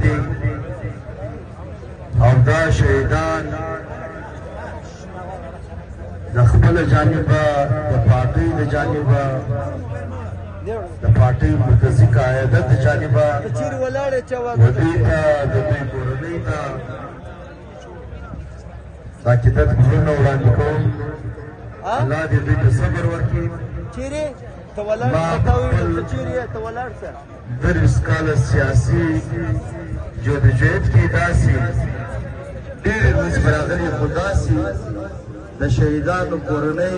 دي او دا شهیدان د خپل جانبه د پارټۍ د جانبه د پارټۍ مرکزي قیادت د جانبه د دوی ته د دوی کورنۍ ته دا عقیدت ګلونه وړاندې کوم الله دې دوی ته صبر ورکړي دریس کاله سیاسي جدوجہد کې داسې ډېرې ورځې به راغلي خو داسې د شهیدانو کورنۍ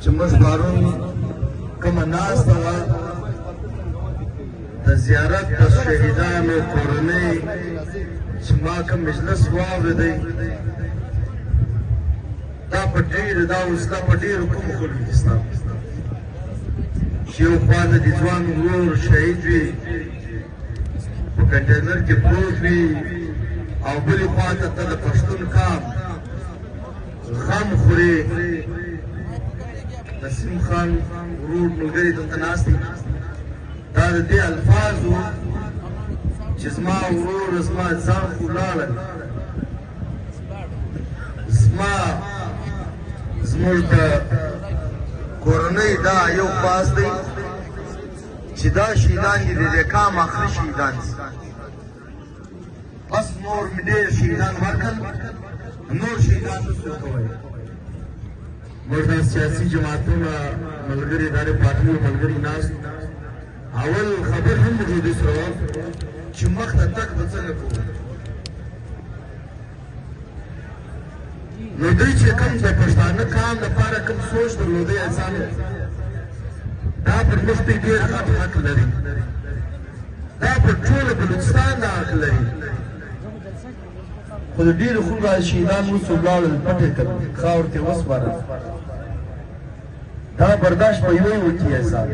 چې موږ پرون کومه ناسته وه د زیارت د شهیدانو کورنۍ چې ما کوم مجلس واورېدی دا په ډېرو دا اوس دا په ډېرو کومو خلکو کې ستا چې یو خوا د دې ځوان ورور شهید وي په کنټینر کې پروت وي او بلې خوا ته ته د پښتون قام غم خورې نسیم خان ورور ملګري دلته ناست دي دا د دې الفاظ وو چې زما ورور زما ځان خو لاړل زموږ د کورنۍ دا یو خواست دی چې دا شهیدان دي د دې قام آخري شهیدان دي بس نور مې ډېر شهیدان ورکړل نور شهیدان نه څوک وایي موږ دا سیاسي جماعتونه ملګري ادارې پارټیو ملګري ناست اول خبر هم د دې سره وه چې مخ ته تګ به څنګه کوو نو دوی چې کوم د پښتانه قام لپاره کوم سوچ درلودی انسان دا پر موږ دوی ډېر غټ حق لري دا پر ټوله بلوچستان دا حق لري خو د ډېرو خلکو شهیدان وروسته ولاړل پټې کړل خاورو ته وسپارل دا برداشت په یوې وکړي انسان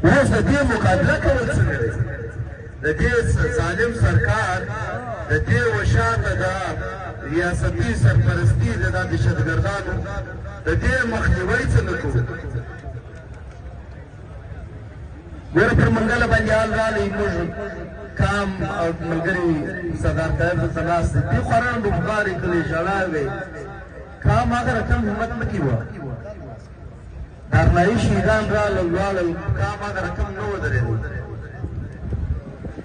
اوس د دې مقابله کول څنګه دی د دې ظالم سرکار د دې وشاته د ریاستي سرپرستي د دهشتګردانو د دې مخنیوی څنګه کوو ګوره پر منګله باندې حال رالی موږ قام او ملګري سردار طاهر دلته ناست دي دوی خورا ډوبګارې کړې ژړا وې قام هغه رقم همت نه کي وه دارنایي شهیدان راغلل ولاړل قام هغه رقم نه ودرېدی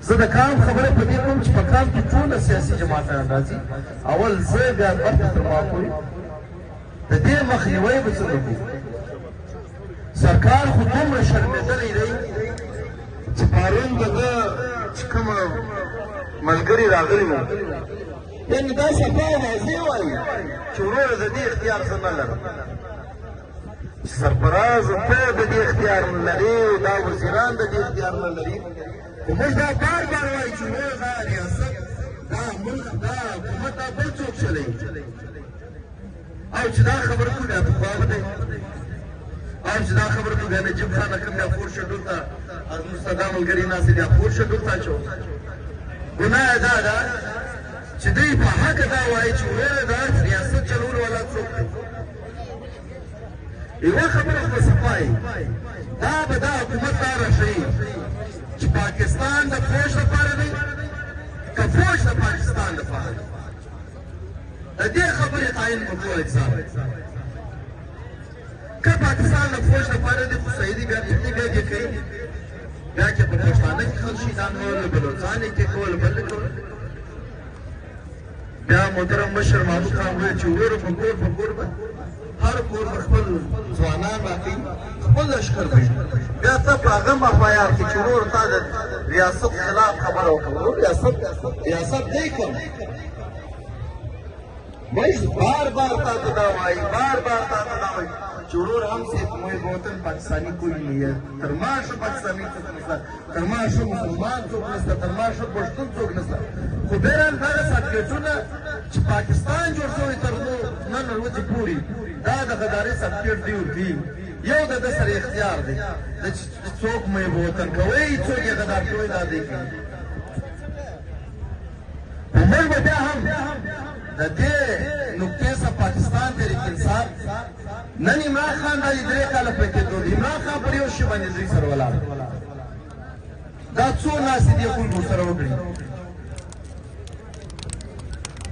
زه د قام خبره په دې کوم چې په قام کې ټوله سیاسي جماعتان راځي اول زه بیا برخه تر ما پورې د دې مخنیوی به څنګه کوو سرکار خو دومره شرمېدلی دی چې پرون د ده چې کومه ملګري راغلي وو یعنې دا صفا واضح وایي چې وروره د دې اختیار زه نه لرم سرفراز ته د دې اختیار نه لري او دا وزیران د دې اختیار نه لري خو موږ دا بار بار وایو چې وروره دا ریاست دا ملک دا حکومت دا بل څوک چلوي او چې دا خبره کوو بیا پخوا به دی او چې دا خبره کوو بیا نجیب خان کوم بیا پور شډول ته زموږ ستا دا ملګري ناست بیا پور شډول ته اچوو ګناه یې دا ده چې دوی په حقه دا وایي چې وروره دا ریاست چلولو والا څوک دی یوه خبره خو به صفایي دا به دا حکومت دا راښیي چې پاکستان د فوج لپاره دی که فوج د پاکستان لپاره دی د دې خبرې تعین وکړو اجزا که پاکستان د فوج لپاره دی خو صحیح دی بیا فتنې بیا دې کوي بیا چې په پښتانه کې خلک شهیدان کول بلوچستان یې کې کول بل کول بیا محترم مشر محمود خان وویل چې وروره په کور به هر کور به خپل ځوانان راکوي خپل لښکر به بیا ته په هغه مخویار کې چې ورور تا د ریاست خلاف خبره وکړه ریاست دی کوم موږ بار بار تا ته دا وایي بار بار تا ته دا وایي چې ورور هم صرف موږ وطن پاکستانی کوئی نہیں ہے تر ما ښه پاکستانی څوک نشته تر ما ښه مسلمان څوک نشته تر ما ښه پښتون څوک نشته خو بهرحال دغه سرټیفیکټونه چې پاکستان جوړ شوی تر نن ورځې پورې دا د غدارۍ سرټیفیکټ دی ورکوي یو د ده سره اختیار دی چې څوک محب وطن کوئ څوک یې غدار کوئ دا دی کوي خو موږ به بیا هم د دې نقطې څخه پاکستان تحریک انصاف نن عمران خان دا درې کاله پکې کېدو عمران خان پر یو شي باندې دوی سره ولاړ دا څو ناستې دي خلکو سره وکړي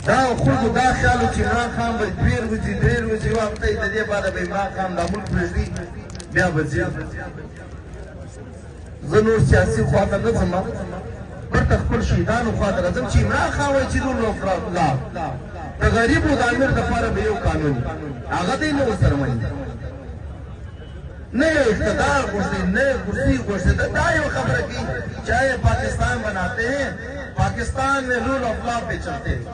دا خلکو دا خیال و چې عمران خان به 2 ورځې 3 ورځې وخته یې د دې باره به عمران خان دا ملک پرېږدي بیا به ځي زه نور سیاسي خواته نه ځم برته خپل شهیدانو خواته راځم چې عمران خان وایي چې رول اف لا د غریب او د امیر دپاره به یو قانون هغه دی نه ورسره مني نئے اقتدار غوښتي نئے کرسی غوښتي دا یو خبره کوي چاہے پاکستان بناتے ہیں پاکستان میں رول آف لا پہ چلتے ہیں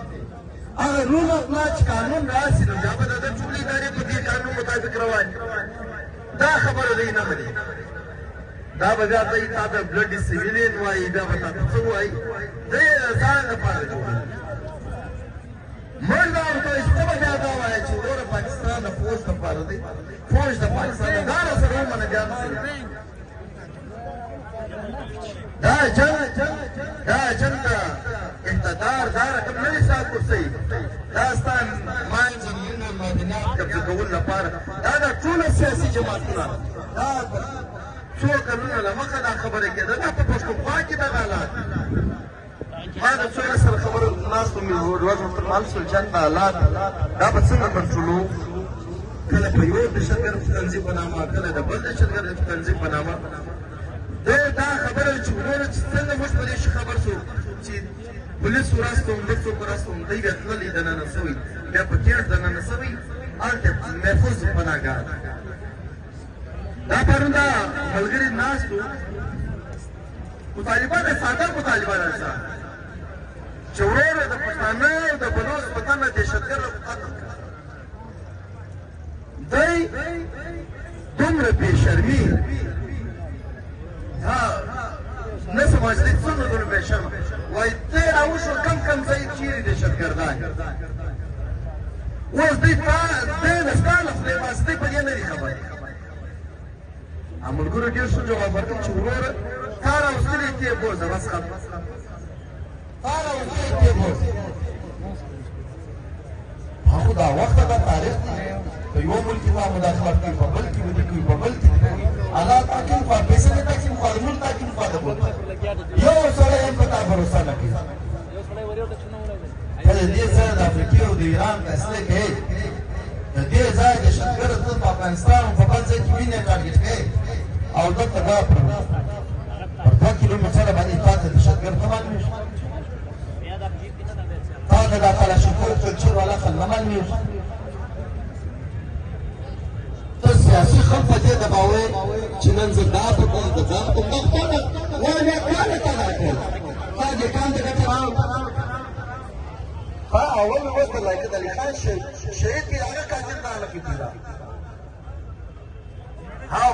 اگر رول آف لا چې قانون راشي نو بیا به د ټولې ادارې په دې قانون مطابق روان دا خبره دی نه مني دا به بیا ته تا ته بلډ سیویلین وایي بیا به تا ته څه وایي دی ځان لپاره جوړوي موږ دا ورته وایي چې ته به بیا دا وایې چې وروره پاکستان د فوج دپاره دی فوج د پاکستان د ګاره سره ومنه بیا دا جنگ د اقتدار دا رقم نه دی ستا کرسۍ دا ستا مال زمینونه معدنیات قبضه کولو لپاره دا د ټوله سیاسي جماعتونه دا څو کلونه له مخه دا خبره کېده دا په پښتونخوا کې دغه حالات ما د څو سره خبره ناستو مې ورځ جنګ د حالات دا به څنګه کنټرولوو کله په یو دهشتګرد تنظیم په نامه کله د بل دهشتګرد تنظیم په نامه دا خبره چې وروره چې څنګه موږ په دې شي خبر شو چې پولیس ورستو هم بل څوک ورستو هم دی بیا تللي دننه سوي بیا په کیڼ دننه سوي هلته محفوظ پناهګاه دا پرون دا ملګري ناست وو مطالبان ساده مطالبان سره چې وروره د پښتانه او د بلوڅ په تنه دهشتګرد قتل دی دومره بې شرمي نه سمجھتے څنګه دومره بې شرمه وایي دی راوشو کم ځای چیرې دهشتګردان اوس دی د ستا له خولې باسي دی په دې نه دي خبر ملګرو ډېر ښه جواب ورکړ چې وروره تا راوستلې ته یې بوځه بس ختم تا راوستلې ته یې بوځه خو دا وخته دا تاریخ دی په یو ملک کې ما مداخلت کوي په بل کې ودې کوي په بل کې الله تحکیم خوا فیصلې تحکیم خوا د ملک تحکیم خوا د ملک یو سړی هم په تا بھروسه نه کوي ته د دې ځای د افریقې او د ایران فیصلې کوې د دې ځای دهشتګرد ته په افغانستان او په بل ځای کې وینې ټارګېټ کوې او دلته دا پر 2 کیلومتره باندې تا ته دهشتګرد نه معلومېږي تا ته دا کلاشینکوف کلچر والا خل نه معلومېږي ته سیاسي خل په دې دباوې چې نن زه دا پکوم د ځان کوم دا خپله وایي کاله تا دا کړل تا دې کان ته ګټه اول مې اوس د لایق علي خان شهید کې هغه قاتل نه لکې پیدا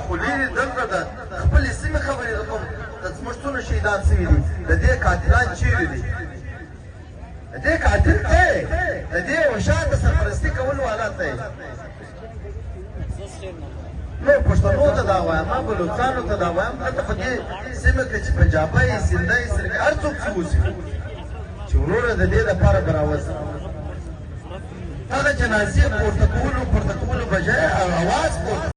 خو لرې دلته د خپلې سیمې خبرې د کوم د زموږ څونه شهیدان سوي دي د دې قاتلان چیرې دي د دې قاتل ته د دې وشاته سرپرستي کول والا ته نو پښتنو ته دا وایم ما بلوڅانو ته دا وایم دلته په دې سیمه کې چې پنجابی سندی سرګي هر څوک چې اوسي چې وروره د دې لپاره به راوځي دا د جنازې پورته کولو بجای اواز پورته